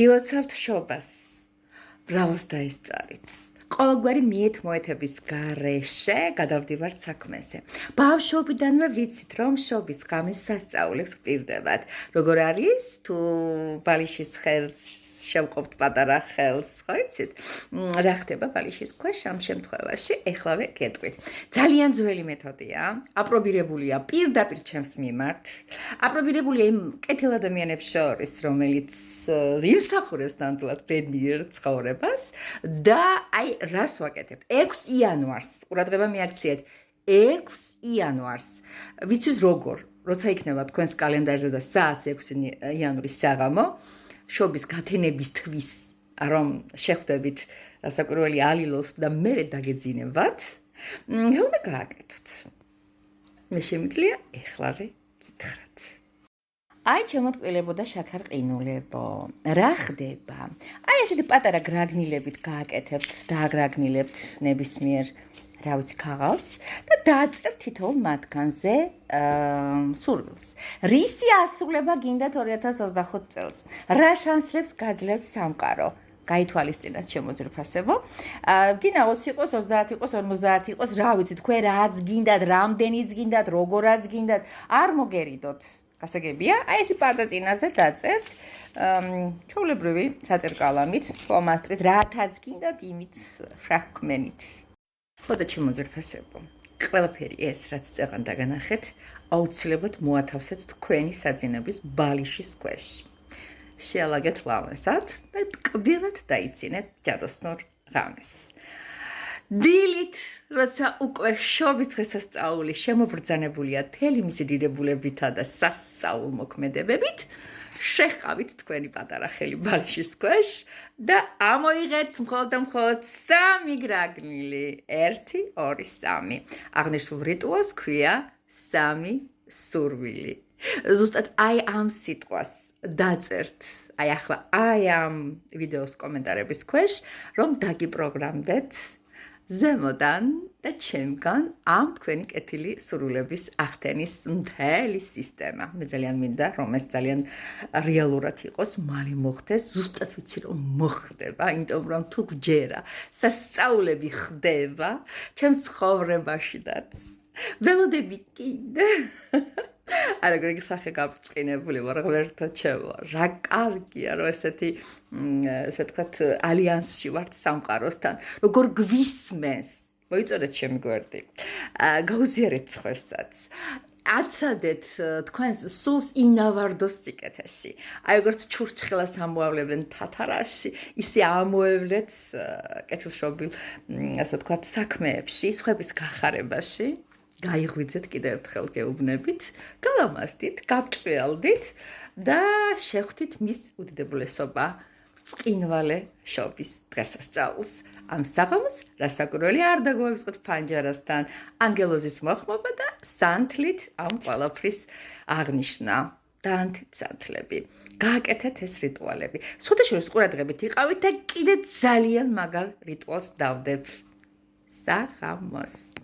გილოცავთ შობას, ბრალს დაისწარით. ყოველგვარი მიეთ-მოეთების გარეშე გადავდივართ საქმეზე. ბავშვობიდანვე ვიცით, რომ შობის ღამეს სასწაულებს გპირდებათ. როგორ არის, თუ ბალიშის ხელს შევყოფთ პატარა ხელს, ხო იცით? რა ხდება ბალიშის ქვეშ ამ შემთხვევაში? ეხლავე გეტყვით. ძალიან ძველი მეთოდია, აპრობირებულია პირდაპირ ჩემს მიმართ. აპრობირებულია იმ კეთილ ადამიანებს შორის, რომელიც იმსახურებს ნამდვილად ბედნიერ ცხოვრებას და აი რას ვაკეთებთ? 6 იანვარს, ყურადღება მიაქციეთ. 6 იანვარს. ვიცით როგორ, როცა იქნება თქვენს კალენდარზე და საათს 6 იანვრის საღამო, შობის გათენების თვის, რომ შეხვდებით რასაკვირველი ალილოს და მერე დაგეძინებათ, რა უნდა გააკეთოთ? მე შემიძლია ეხლავე გითხრათ. აი შემოტყილებო და შაქარ ყინულებო. რა ხდება? აი ესეთი პატარა გრაგნილებით გააკეთებთ, დააგრაგნილებთ ნებისმიერ რა ვიცი ქაღალდს და დააწერთ თითოეულ მათგანზე სურვილს. რისი ასრულება გინდათ 2025 წელს? რა შანსლებს გაძლევთ სამყარო? გაითვალისწინეთ შემოძრფასებო. გინდა 20 იყოს, 30 იყოს, 50 იყოს, რა ვიცი, თქვენ რაც გინდათ, რამდენიც გინდათ, როგორაც გინდათ, არ მოგერიდოთ. გასაგებია? აი ესე პარტაწინაზე დაწერთ ჩვეულებრივი საწერ კალამით, ფლომასტრით, რათაც გინდათ, იმით შაქმენით. ხოდა შემოძრფასებო. ყველაფერი ეს, რაც წეღან დაგანახეთ, აუცილებლად მოათავსეთ თქვენი საძინების ბალიშის ქვეშ. შეალაგეთ ლავანსად და ტკბილად დაიცინეთ ჯადოსნურ ღამეს. დილით, როცა უკვე შობის დღესასწაული შემობრძანებულია მთელი მისი დიდებულებითა და სასწაულ მოქმედებებით, შეჰყავით თქვენი პატარა ხელი ბალიშის ქვეშ და ამოიღეთ მხოლოდ 3 გრაგნილი. 1, 2, 3. აღნიშნულ რიტუალს ქვია 3 სურვილი. ზუსტად აი ამ სიტყვას დაწერთ, აი ახლა აი ამ ვიდეოს კომენტარების ქვეშ, რომ დაგიპროგრამდეთ ზემოდან და ჩემგან ამ თქვენი კეთილი სურვილების ახდენის მთელი სისტემა. მე ძალიან მინდა, რომ ეს ძალიან რეალურად იყოს, მალე მოხდეს, ზუსტად ვიცი რომ მოხდება, იმიტომ რომ თუ გჯერა, სასწაულები ხდება, ჩემს ცხოვრებაშიდაც. ველოდები კიდე. არა, გრეგი სახე გაბრწყინებული ვარ, ღმერთო ჩემო, რა კარგია, რომ ესეთი, ესე ვთქვათ, ალიანსში ვართ სამყაროსთან, როგორ გვისმენს, მოიწოდეთ ჩემი გვერდი, გაუზიარეთ სხვებსაც, აცადეთ თქვენს სულს ინავარდოს სიკეთეში, აი როგორც ჩურჩხელას ამოავლებენ თათარაში, ისე ამოევლეთ კეთილშობილ, ასე ვთქვათ, საქმეებში, სხვების გახარებაში. გაიღვიძეთ კიდევ ერთხელ გეუბნებით, გალამაზდით, გავჭყიალდით და შეხვდით მის უდიდებულესობა ბრწყინვალე შობის დღესასწაულს. ამ საღამოს რასაკვირველი არ დაგვაიწყოთ ფანჯარასთან, ანგელოზის მოხმობა და სანთლით ამ ყველაფრის აღნიშვნა. დაანთეთ სანთლები. გააკეთეთ ეს რიტუალები. სხვადასხვა ყურადღებით იყავით და კიდე ძალიან მაგარ რიტუალს დავდებ. საღამოს.